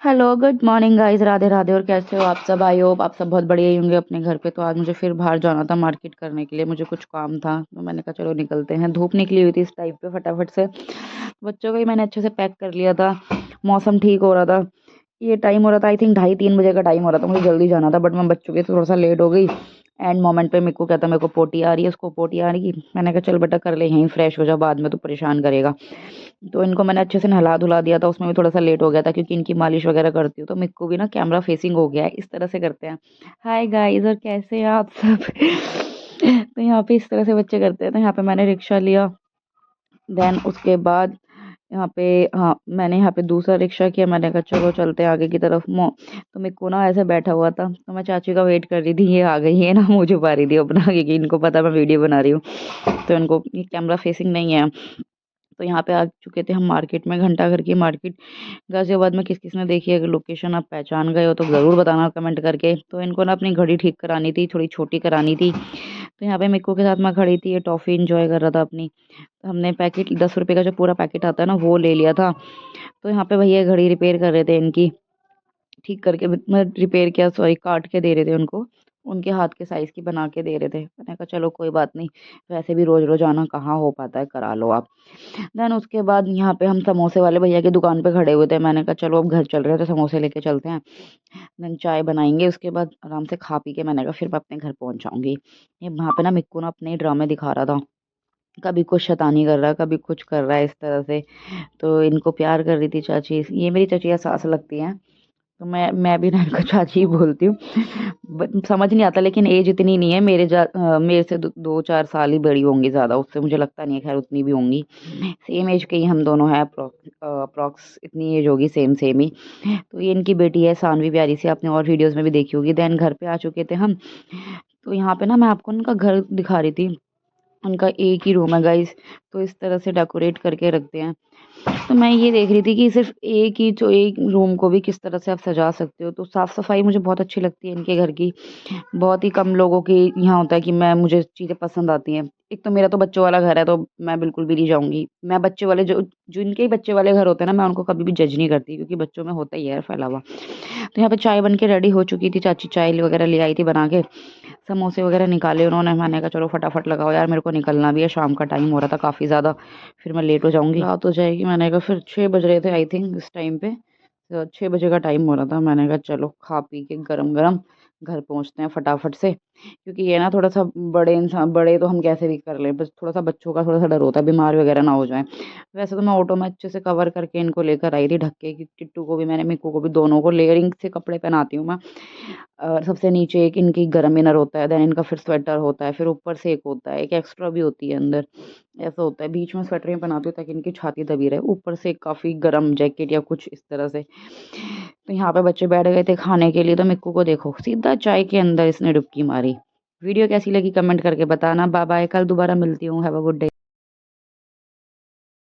Hello, good morning guys, Radhe Radhe. और कैसे हो आप सब? आई होप आप सब बहुत बढ़िया ही होंगे अपने घर पे। तो आज मुझे फिर बाहर जाना था मार्केट करने के लिए, मुझे कुछ काम था तो मैंने कहा चलो निकलते हैं। धूप निकली हुई थी इस टाइप पे फटाफट से। बच्चों को ही मैंने अच्छे से पैक कर लिया था। मौसम ठीक हो रहा था, ये टाइम हो रहा था आई थिंक 2:30-3 बजे का टाइम हो रहा था, मुझे जल्दी जाना था बट मैं बच्चों के थोड़ा सा लेट हो गई। एंड मोमेंट पे मेरे को कहता मेरे को पोटी आ रही है, उसको पोटी आ रही है। मैंने कहा चल बेटा कर ले, यहीं फ्रेश हो जा, बाद में तो परेशान करेगा। तो इनको मैंने अच्छे से नहला धुला दिया था, उसमें भी थोड़ा सा लेट हो गया था क्योंकि इनकी मालिश वगैरह करती हूँ तो मेरे को भी ना कैमरा फेसिंग हो गया है, इस तरह से करते हैं। हाय गाइस, और कैसे हैं आप सब? तो यहाँ पे इस तरह से बच्चे करते हैं। तो यहाँ पे मैंने रिक्शा लिया, देन उसके बाद यहाँ पे, हाँ मैंने यहाँ पे दूसरा रिक्शा किया। मैंने कहा चलो चलते हैं आगे की तरफ। मो तो मेरे को ना ऐसे बैठा हुआ था तो मैं चाची का वेट कर रही थी, ये आ गई है ना, मुझे छुपा रही थी अपना क्योंकि इनको पता मैं वीडियो बना रही हूँ। तो इनको ये कैमरा फेसिंग नहीं है। तो यहाँ पे आ चुके थे हम मार्केट में, घंटा घर की मार्केट गाजियाबाद में। किस किस ने देखी है, अगर लोकेशन आप पहचान गए हो तो ज़रूर बताना कमेंट करके। तो इनको ना अपनी घड़ी ठीक करानी थी, थोड़ी छोटी करानी थी। तो यहाँ पे मिक्कू के साथ मैं खड़ी थी, ये टॉफ़ी इंजॉय कर रहा था अपनी। तो हमने पैकेट 10 रुपये का जो पूरा पैकेट आता है ना वो ले लिया था। तो यहाँ पे भैया घड़ी रिपेयर कर रहे थे इनकी, ठीक करके मतलब रिपेयर किया, सॉरी काट के दे रहे थे उनको, उनके हाथ के साइज़ की बना के दे रहे थे। मैंने कहा चलो कोई बात नहीं, वैसे भी रोज़-रोज़ आना कहाँ हो पाता है, करा लो आप। देन उसके बाद यहाँ पे हम समोसे वाले भैया की दुकान पे खड़े हुए थे। मैंने कहा चलो अब घर चल रहे हैं तो समोसे लेके चलते हैं। देन चाय बनाएँगे, उसके बाद आराम से खा पी के मैंने कहा फिर मैं अपने घर पहुँच जाऊँगी। ये वहाँ पे ना मिक्कू ना अपने ड्रामे दिखा रहा था, कभी कुछ शैतानी कर रहा है, कभी कुछ कर रहा है इस तरह से। तो इनको प्यार कर रही थी चाची, ये मेरी चचिया सास लगती हैं। तो मैं भी ना इनको चाची ही बोलती हूँ। समझ नहीं आता, लेकिन एज इतनी नहीं है, मेरे से 2-4 साल ही बड़ी होंगी, ज़्यादा उससे मुझे लगता नहीं है, खैर उतनी भी होंगी। सेम एज के ही हम दोनों हैं, अप्रॉक्स इतनी एज होगी, सेम सेम ही। तो ये इनकी बेटी है सानवी प्यारी सी, आपने और वीडियोस में भी देखी होगी। देन घर पे आ चुके थे हम। तो यहाँ पे ना मैं आपको उनका घर दिखा रही थी। उनका एक ही रूम है गाइस, तो इस तरह से डेकोरेट करके रखते हैं। तो मैं ये देख रही थी कि सिर्फ़ एक रूम को भी किस तरह से आप सजा सकते हो। तो साफ़-सफ़ाई मुझे बहुत अच्छी लगती है इनके घर की। बहुत ही कम लोगों के यहाँ होता है कि मुझे चीज़ें पसंद आती हैं। एक तो मेरा तो बच्चों वाला घर है तो मैं बिल्कुल भी नहीं जाऊँगी। मैं बच्चे वाले जो जिनके ही बच्चे वाले घर होते हैं ना, मैं उनको कभी भी जज नहीं करती क्योंकि बच्चों में होता ही है फैला हुआ। तो यहाँ पे चाय बन के रेडी हो चुकी थी, चाची चाय वग़ैरह ले आई थी बना के। समोसे वग़ैरह निकाले उन्होंने, मैंने कहा चलो फटाफट लगाओ यार, मेरे को निकलना भी है, शाम का टाइम हो रहा था काफ़ी ज़्यादा, फिर मैं लेट हो जाऊँगी, रात हो जाएगी। मैंने कहा फिर 6 बज रहे थे आई थिंक इस टाइम पे। 6 बजे का टाइम हो रहा था। मैंने कहा चलो खा पी के गरम-गरम घर पहुँचते हैं फटाफट से, क्योंकि ये ना थोड़ा-सा बड़े तो हम कैसे भी कर लें, बस थोड़ा-सा बच्चों का थोड़ा-सा डर होता है बीमार वग़ैरह ना हो जाएँ। वैसे तो मैं ऑटो में अच्छे से कवर करके इनको लेकर आई थी ढक के, कि टिट्टू को भी मैंने, मिक्कू को भी, दोनों को लेयरिंग से कपड़े पहनाती हूँ मैं। और सबसे नीचे एक इनकी गरम इनर होता है, देन इनका फिर स्वेटर होता है, फिर ऊपर से एक होता है, एक एक्स्ट्रा भी होती है अंदर, ऐसा होता है। बीच में स्वेटर ही बनाती हूँ ताकि इनकी छाती दबी रहे, ऊपर से एक काफ़ी गरम जैकेट या कुछ इस तरह से। तो यहाँ पे बच्चे बैठ गए थे खाने के लिए, तो मिक्कू को देखो सीधा चाय के अंदर इसने डुबकी मारी। वीडियो कैसी लगी कमेंट करके बताना। बाय बाय, कल दोबारा मिलती हूँ। Have a good day.